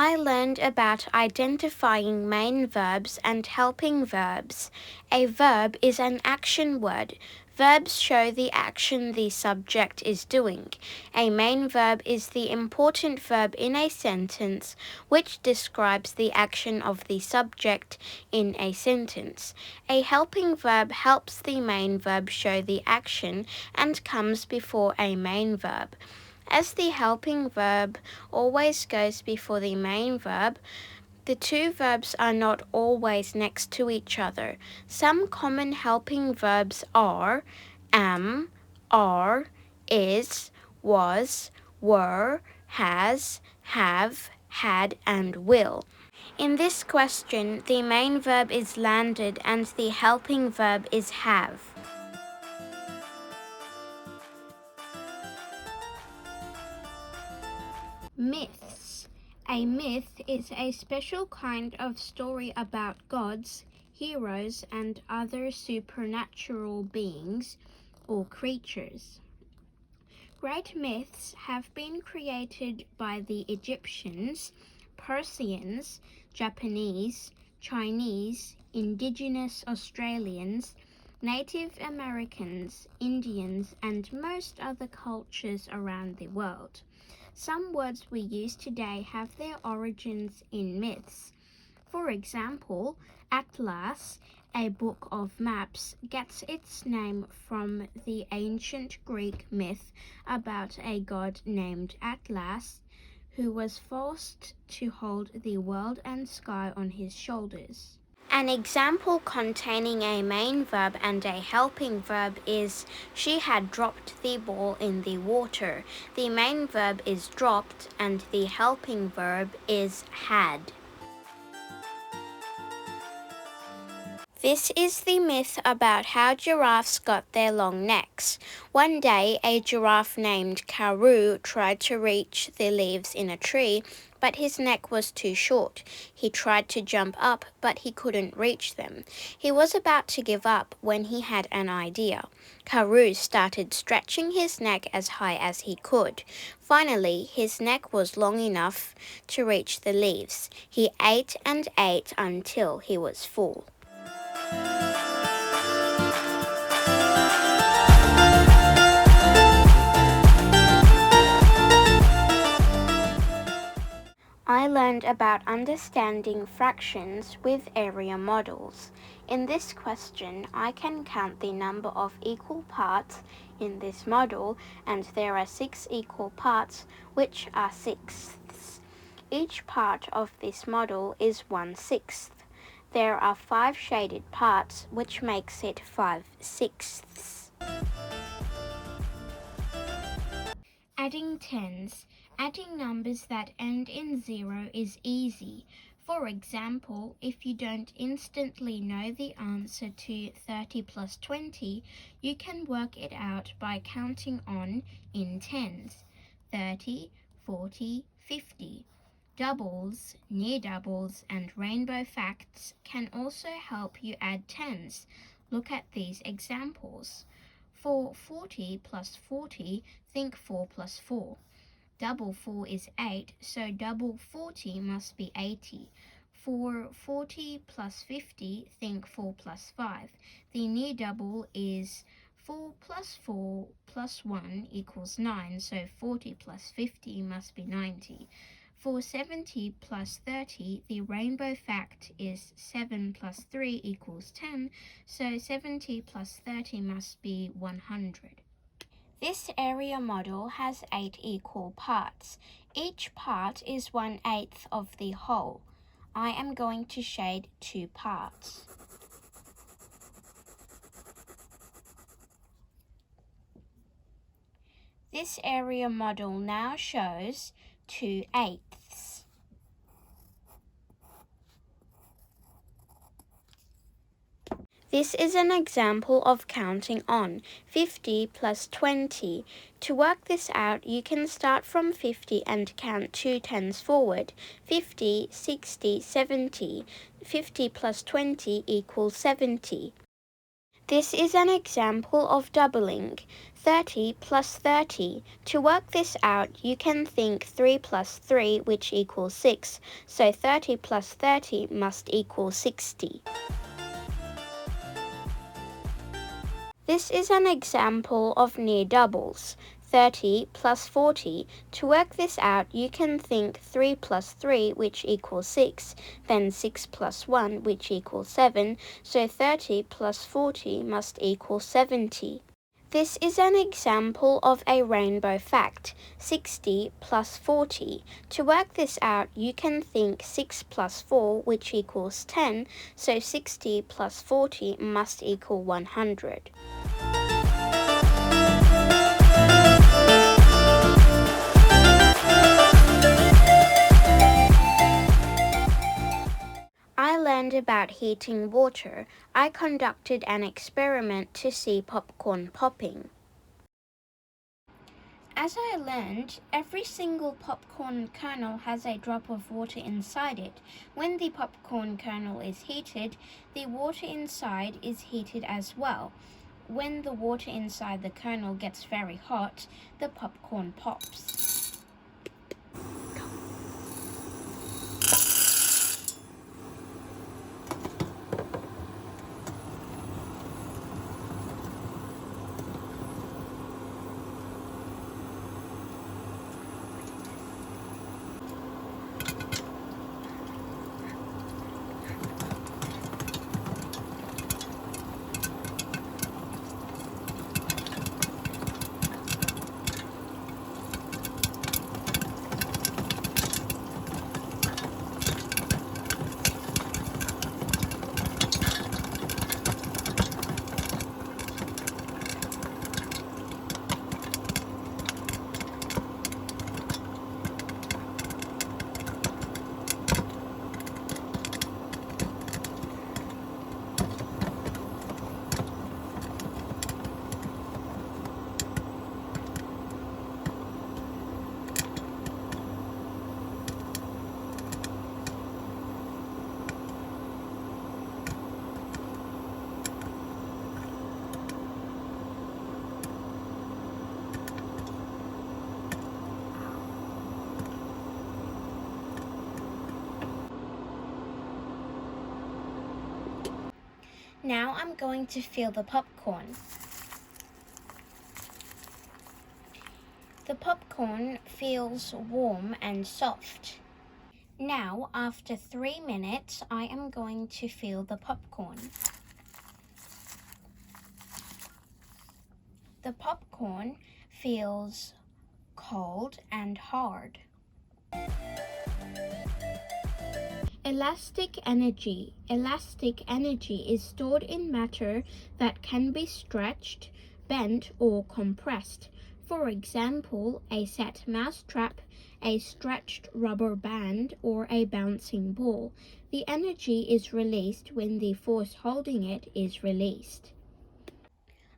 I learned about identifying main verbs and helping verbs. A verb is an action word. Verbs show the action the subject is doing. A main verb is the important verb in a sentence which describes the action of the subject in a sentence. A helping verb helps the main verb show the action and comes before a main verb. As the helping verb always goes before the main verb, the two verbs are not always next to each other. Some common helping verbs are am, are, is, was, were, has, have, had, and will. In this question, the main verb is landed and the helping verb is have. Myths. A myth is a special kind of story about gods, heroes, and other supernatural beings or creatures. Great myths have been created by the Egyptians, Persians, Japanese, Chinese, Indigenous Australians, Native Americans, Indians, and most other cultures around the world. Some words we use today have their origins in myths. For example, atlas, a book of maps, gets its name from the ancient Greek myth about a god named Atlas, who was forced to hold the world and sky on his shoulders. An example containing a main verb and a helping verb is she had dropped the ball in the water. The main verb is dropped and the helping verb is had. This is the myth about how giraffes got their long necks. One day, a giraffe named Karoo tried to reach the leaves in a tree, but his neck was too short. He tried to jump up, but he couldn't reach them. He was about to give up when he had an idea. Karoo started stretching his neck as high as he could. Finally, his neck was long enough to reach the leaves. He ate and ate until he was full. I learned about understanding fractions with area models. In this question, I can count the number of equal parts in this model, and there are 6 equal parts, which are sixths. Each part of this model is 1/6. There are 5 shaded parts, which makes it 5/6. Adding tens. Adding numbers that end in 0 is easy. For example, if you don't instantly know the answer to 30 plus 20, you can work it out by counting on in tens. 30, 40, 50. Doubles, near doubles, and rainbow facts can also help you add tens. Look at these examples. For 40 plus 40, think 4 plus 4. Double 4 is 8, so double 40 must be 80. For 40 plus 50, think 4 plus 5. The near double is 4 plus 4 plus 1 equals 9, so 40 plus 50 must be 90. For 70 plus 30, the rainbow fact is 7 plus 3 equals 10, so 70 plus 30 must be 100. This area model has 8 equal parts. Each part is 1/8 of the whole. I am going to shade 2 parts. This area model now shows 2/8. This is an example of counting on 50 plus 20. To work this out, you can start from 50 and count 2 tens forward. 50, 60, 70. 50 plus 20 equals 70. This is an example of doubling. 30 plus 30. To work this out, you can think 3 plus 3, which equals 6. So 30 plus 30 must equal 60. This is an example of near doubles. 30 plus 40. To work this out, you can think 3 plus 3, which equals 6, then 6 plus 1, which equals 7, so 30 plus 40 must equal 70. This is an example of a rainbow fact. 60 plus 40. To work this out, you can think 6 plus 4, which equals 10, so 60 plus 40 must equal 100. I learned about heating water. I conducted an experiment to see popcorn popping. As I learned, every single popcorn kernel has a drop of water inside it. When the popcorn kernel is heated, the water inside is heated as well. When the water inside the kernel gets very hot, the popcorn pops. Now I'm going to fill the popcorn. The popcorn feels warm and soft. Now, after 3 minutes, I am going to fill the popcorn. The popcorn feels cold and hard. Elastic energy. Elastic energy is stored in matter that can be stretched, bent, or compressed. For example, a set mousetrap, a stretched rubber band, or a bouncing ball. The energy is released when the force holding it is released.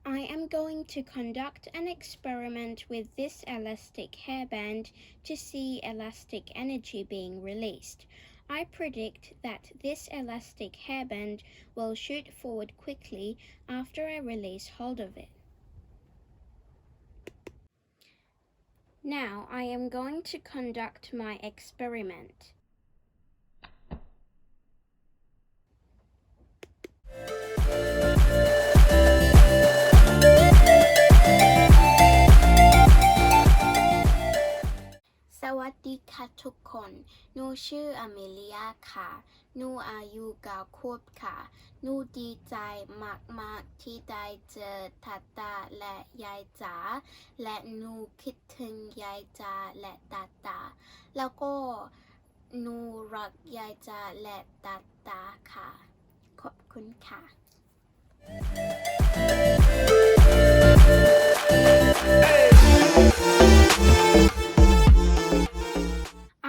I am going to conduct an experiment with this elastic hairband to see elastic energy being released. I predict that this elastic hairband will shoot forward quickly after I release hold of it. Now I am going to conduct my experiment.สวัสดีค่ะทุกคนหนูชื่ออเมเลียค่ะหนูอายุ9 ขวบค่ะหนูดีใจมากๆที่ได้เจอตาตาและยายจ๋าและหนูคิดถึงยายจ๋าและตาตาแล้วก็หนูรักยายจ๋าและตาตาค่ะขอบคุณค่ะ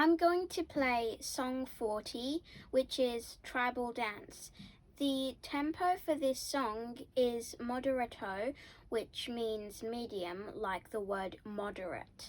I'm going to play song 40, which is tribal dance. The tempo for this song is moderato, which means medium, like the word moderate.